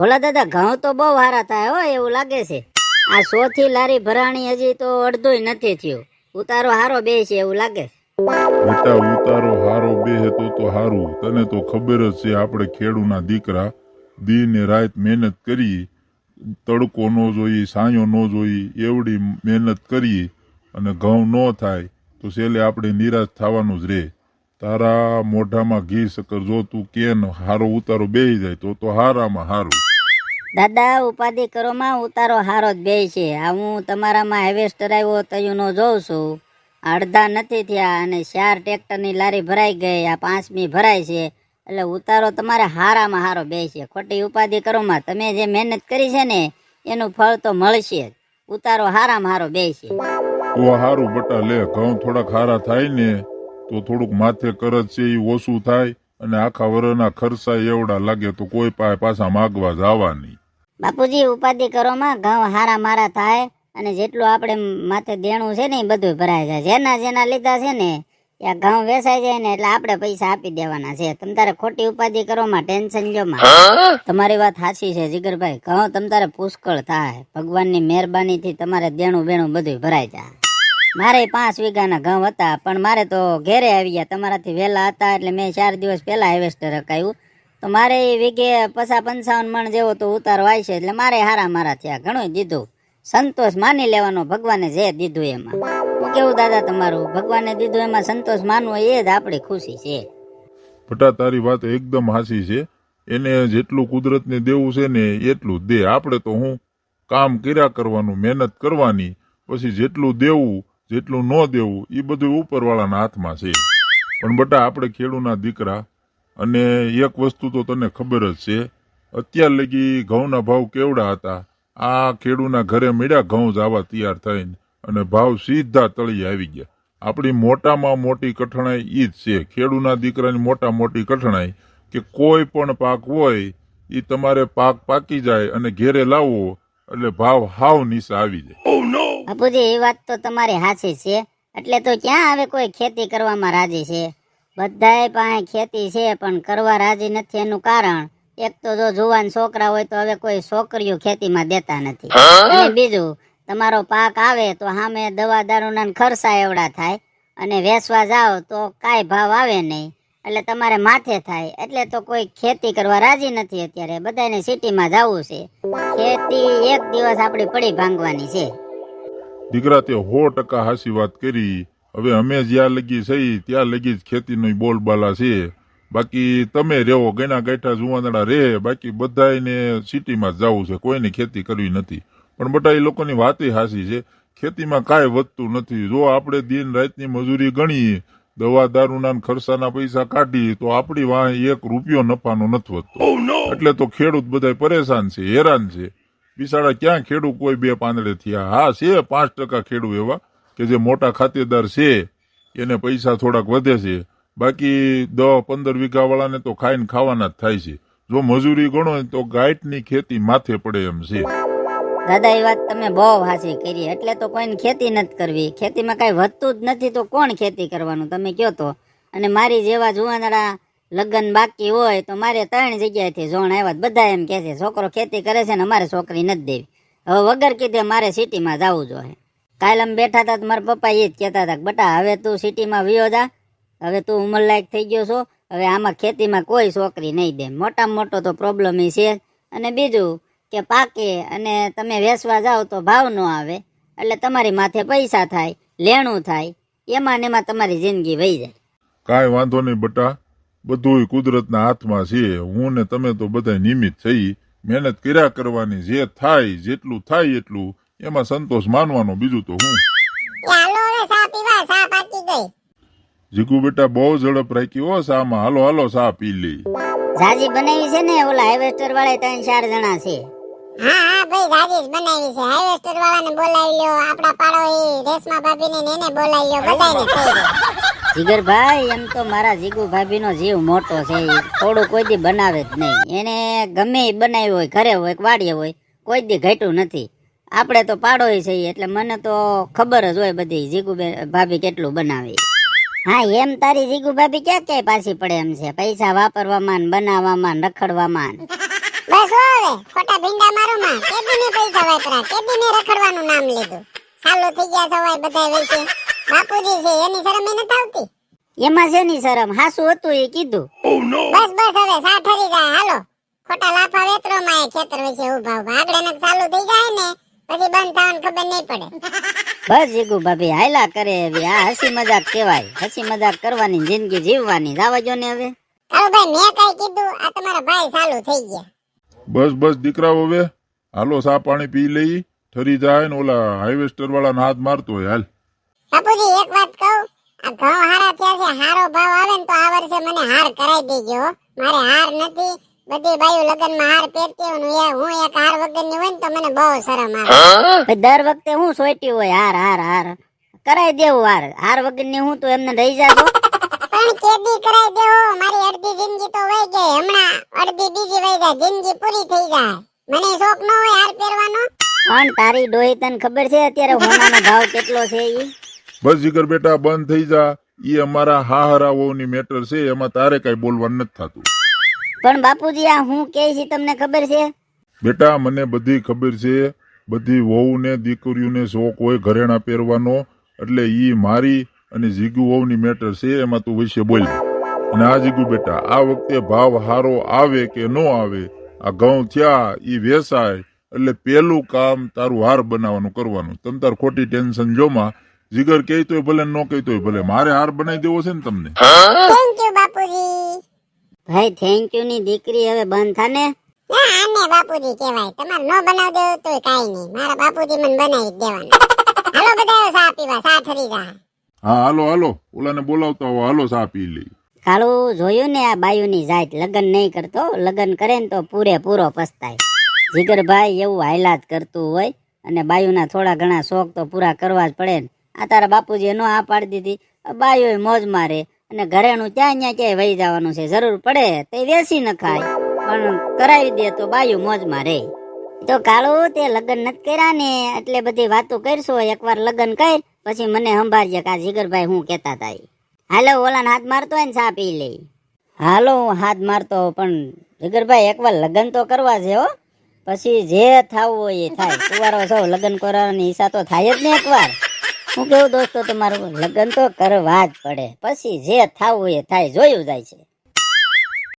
ભોલા દાદા ઘઉં તો બહુ સારા થાય હો, એવું લાગે છે. આ 100 થી લારી ભરાણી હજી તો અડધુંય નથી થયું. ઉતારો હારો બે છે એવું લાગે. બેટા ઉતારો હારો બે તો હારું. તને તો ખબર જ છે આપણે ખેડૂના દીકરા દી ને રાત મહેનત કરી, તડકો ન જોઈ, સાયો ન જોઈ, એવડી મહેનત કરી અને ઘઉં ન થાય તો છેલ્લે આપણે નિરાશ થવાનું જ રે. તારા મોઢામાં ઘી શક્કર જો તું કેન હારો ઉતારો બેહી જાય તો હારામાં હારું. દાદા ઉપાધિ કરો માં ઉતારો હારો જ બે છે. આ હું તમારામાં હાર્વેસ્ટર આવ્યો તયુંનો જોઉં છું, અડધા નથી થયા અને 4 ટ્રેક્ટરની લારી ભરાઈ ગઈ, આ 5મી ભરાય છે. એટલે ઉતારો તમારે હારામાં હારો બે છે. ખોટી ઉપાધિ કરો માં, તમે જે મહેનત કરી છે ને એનું ફળ તો મળશે જ. ઉતારો હારામાં હારો બે છે. તો હારું બટા લે, ઘઉં થોડાક હારા થાય ને તો થોડુંક માથે કરજ છે એ ઓછું થાય અને આખા વરના ખર્ચા એવડા લાગે તો કોઈ પાસે પાછા માગવા જવા નહીં. બાપુજી ઉપાધિ કરો માં, ઘઉં હારા મારા થાય અને જેટલું આપણે માથે દેણું છે ને એ બધું ભરાઈ જાય. જેના જેના લીધા છે ને એ ઘઉં વેચાઈ જાય ને એટલે આપણે પૈસા આપી દેવાના છે. તમ તારે ખોટી ઉપાધિ કરો માં, ટેન્શન લ્યો માં. તમારી વાત સાચી છે જીગરભાઈ, ઘઉં તમ તારે પુષ્કળ થાય. ભગવાનની મહેરબાની થી તમારે દેણું બેણું બધું ભરાઈ જાય. મારે 5 વીઘાના ઘઉં હતા પણ મારે તો ઘેરે આવી ગયા, તમારાથી વહેલા હતા એટલે મેં 4 દિવસ પહેલા હાર્વેસ્ટર હકાયું. તો મારે વીઘે 55 મણ જેવો તો ઉતારો આવી છે એટલે મારે હારા મારા થયા. ઘણું દીધું, સંતોષ માની લેવાનો, ભગવાને જે દીધું એમાં. હું કેવું દાદા તમારું, ભગવાને દીધું એમાં સંતોષ માનવો એ જ આપણી ખુશી છે. બટા તારી વાત એકદમ હાચી છે. એને જેટલું કુદરતને દેવું છે ને એટલું જ દે. આપણે તો હું કામ કર્યા કરવાનું, મહેનત કરવાની, પછી જેટલું દેવું જેટલું ન દેવું એ બધું ઉપરવાળાના હાથમાં છે. પણ બટા આપણે ખેડૂના દીકરા, અને એક વસ્તુ તો તને ખબર જ છે, અત્યાર લગી ઘઉંના ભાવ કેવડા હતા. આ ખેડૂના ઘરે મળ્યા ઘઉં જવા તૈયાર થઈને અને ભાવ સીધા તળિયે આવી ગયા. આપણી મોટામાં મોટી કઠણાઈ ઈ જ છે. ખેડૂના દીકરાની મોટા મોટી કઠણાઈ કે કોઈ પણ પાક હોય એ તમારે પાક પાકી જાય અને ઘેરે લાવવો એટલે ભાવ હાવ નીચે આવી જાય. બાપુજી એ વાત તો તમારી સાચી છે. એટલે તો ક્યાં હવે કોઈ ખેતી કરવામાં રાજી છે. બધાય પાસે ખેતી છે પણ કરવા રાજી નથી. એનું કારણ એક તો જો જુવાન છોકરા હોય તો હવે કોઈ છોકરીઓ ખેતીમાં દેતા નથી, અને બીજું તમારો પાક આવે તો સામે દવા દારૂના ખર્ચા એવડા થાય અને વેચવા જાઓ તો કાંઈ ભાવ આવે નહીં એટલે તમારે માથે થાય. એટલે તો કોઈ ખેતી કરવા રાજી નથી. અત્યારે બધાને સિટીમાં જવું છે. ખેતી એક દિવસ આપણી પડી ભાંગવાની છે. દીકરા તે 100% હાચી વાત કરી. હવે અમે જ્યાં લગી સહી ત્યાં લગી જ ખેતીનો બોલબાલા છે. બાકી તમે રેવો ગણા ગાંઠા જુવાનડા રે, બાકી બધાને સિટીમાં જ જવું છે, કોઈને ખેતી કરવી નથી. પણ બટા એ લોકોની વાત હાચી છે, ખેતીમાં કાંઈ વધતું નથી. જો આપણે દિન રાતની મજૂરી ગણીએ, દવા દારૂના ખર્ચાના પૈસા કાઢીએ તો આપણી વાંહે 1 રૂપિયો નફાનો નથી વધતો. એટલે તો ખેડૂત બધા પરેશાન છે, હેરાન છે. બિચારા ક્યાં ખેડૂત કોઈ 2 પાંદડે થયા. હા છે 5% ખેડૂત એવા કે જે મોટા ખાતેદાર છે, એને પૈસા થોડાક વધે છે. બાકી 10-15 વીઘા વાળાને તો ખાઈને ખાવાના જ થાય છે. જો મજૂરી ગણો તો ગાંઠની ખેતી માથે પડે એમ છે. દાદા એ વાત તમે બહુ સાચી કરી. એટલે તો કોઈને ખેતી નથી કરવી. ખેતીમાં કઈ વધતું જ નથી તો કોણ ખેતી કરવાનું તમે કયો તો. અને મારી જેવા જુવાનડા લગ્ન બાકી હોય તો મારે 3 જગ્યાએથી જોણ આવ્યા. બધા એમ કે છે છોકરો ખેતી કરે છે ને અમારે છોકરી નથી દેવી. હવે વગર કીધે મારે સિટીમાં જવું જોઈએ. કાલે અમે બેઠા હતા તો મારા પપ્પા એ જ કહેતા હતા, બટા હવે તું સિટીમાં વિયો જા, હવે તું ઉંમરલાયક થઈ ગયો છો, હવે આમાં ખેતીમાં કોઈ છોકરી નહીં દે. મોટામાં મોટો તો પ્રોબ્લેમ એ છે. અને બીજું કે પાકે અને તમે વેચવા જાઓ તો ભાવ ન આવે એટલે તમારી માથે પૈસા થાય, લેણું થાય, એમાં ને એમાં તમારી જિંદગી વહી જાય. કાંઈ વાંધો નહીં બટા, બધું કુદરતના હાથમાં છે. હું ને તમે તો બધા નિમિત્ત થઈ. મહેનત કર્યા કરવાની, જે થાય જેટલું થાય એટલું એમાં સંતોષ માનવાનો, બીજું તો હું. જીગુ બેટા બહુ ઝડપ રાખી હો શામાં. હાલો હાલો સા પી લે. જાજી બનાવી છે ને ઓલા હાર્વેસ્ટર વાળા 3-4 જણા છે. હા ભાઈ જાજી બનાવી છે. હાર્વેસ્ટર વાળાને બોલાવી લ્યો, આપડા પાડોશી રેશમા ભાભીને એને બોલાવી લ્યો, બધાને થઈ ગયું. જીગરભાઈ એમ તો મારા જીગુ ભાભીનો જીવ મોટો છે. થોડું કોઈ દી બનાવે જ નહીં. એને ગમે એ બનાવ્યું હોય, ઘરે હોય વાડીએ હોય, કોઈ દી ઘટ્યું નથી. આપણે તો પાડોશી છીએ એટલે મને તો ખબર જ હોય બધી જીગુ ભાભી કેટલું બનાવે. હા એમ તારી જીગુ ભાભી ક્યાં ક્યાંય પાછી પડે એમ છે. પૈસા વાપરવામાં, બનાવવામાં, રખડવામાં. બસ હો હવે ખોટા ભીંડા મારો માં કેદી ને પૈસા વાપરા કેદી ને રખડવાનું નામ લીધું ચાલુ થઈ ગયા સવાય બધા વેચે બાપુજી છે એની શરમ એને આવતી એમાં છે ની શરમ હાસુ હતું એ કીધું. બસ બસ હવે સા ઠરી જાય હાલો ખોટા લાફા વેતરો માં એ ખેતર વિશે ઉભા ઉભા આગળ ને ચાલુ થઈ જાય ને પછી બંધ થવાની ખબર નહીં પડે બસ જીગુ ભાભી હાયલા કરે હવે આ હસી મજાક કહેવાય. હસી મજાક કરવાની જિંદગી જીવવાની જાવા જો ને હવે. કાળુ ભાઈ મેં કઈ કીધું આ તમારા ભાઈ ચાલુ થઈ ગયા બસ બસ દીકરાઓ હવે હાલો સા પાણી પી લઈ ઠરી જાય ને ઓલા હાઈવેસ્ટર વાળા હાથ મારતો હોય હાલ. બાપુજી એક વાત કહું આ ઘઉં હારા થયા છે હારો ભાવ આવે ને તો આ વર્ષે મને હાર કરાઈ દેજો હો. મારે હાર નથી બધી બાયું લગન માં હાર પહેરતી હોય ને હું એક હાર વગર ની હોય ને તો મને બહુ શરમ આવે પછી દર વખતે હું સોઈટી હોય હાર હાર હાર કરાઈ દેવું હાર હાર વગર ની હું તો એમને રહી જાતો. પણ કેદી કરાઈ દેવો મારી અડધી જિંદગી તો વહી ગઈ હમણાં અડધી બીજી વહી જાય જિંદગી પૂરી થઈ જાય મને શોખ ન હોય હાર પહેરવાનો પણ તારી ડોહી તને ખબર છે અત્યારે હોનાનો ભાવ કેટલો છે ઈ? બસ જીગર બેટા બંધ થઈ જા ઈ અમારા હાહરાઓની મેટર છે એમાં તારે કઈ બોલવાનું નથી થતું. પણ બાપુજી આ હું કે છે તમને ખબર છે? બેટા મને બધી ખબર છે બધી વહુ ને દીકરીઓને શોખ હોય ઘરેણા પહેરવાનો એટલે ઈ મારી અને જીગુ વહુની મેટર છે એમાં તું વિશે બોલ. અને આ જીગુ બેટા આ વખતે ભાવ હારો આવે કે ન આવે આ ઘઉં થયા ઈ વેસાય એટલે પેલું કામ તારું હાર બનાવવાનું કરવાનું. તમ તાર ખોટી ટેન્શન જોમાં જીગર કહેતોય ભલે ન કહેતોય ભલે મારે હાર બનાવી દેવો છે ને તમને. થેન્ક યુ બાપુજી ભાઈ થેન્ક યુ ની દીકરી હવે બંધ થાને. ના આને બાપુજી કહેવાય તમારે ન બનાવ દેવું તોય કાઈ નહીં મારા બાપુજી મને બનાવી જ દેવાના હાલો બધા સા પીવા સા ઠરી જાય હા હાલો હાલો ઓલાને બોલાવતા હો હાલો સા પી લઈ. કાળું જોયું ને આ બાયુની જાત લગન નહીં કરતો લગન કરે ને તો પૂરેપૂરો પસ્તાય. જીગરભાઈ એવું હાયલાત કરતું હોય અને બાયુના થોડા ઘણા શોખ તો પૂરા કરવા જ પડે ને. આ તારા બાપુજીએ નો આ પાડી દીધી બાયુ મોજ મારે અને ઘરેણું ત્યાં ક્યાંય વહી જવાનું છે જરૂર પડે તે વેસી ન ખાય પણ કરાવી દે તો બાયુ મોજ મારે. તો કાળું તે લગન નથી કર્યા ને એટલે બધી વાતો કરશો એકવાર લગન કર પછી મને સંભાળજે કે આ જીગરભાઈ હું કેતા હતા. હાલો ઓલાને હાથ મારતો હોય ને ચા પી લે. હાલો હું હાથ મારતો પણ જીગરભાઈ એકવાર લગન તો કરવા છે હો પછી જે થાવું હોય એ થાય. કુવારો છો લગન કરવાની ઈચ્છા તો થાય જ ને એકવાર. હું કેવું દોસ્તો તમારું લગન તો કરવા જ પડે પછી જે થાવું હોય એ થાય જોયું જાય છે.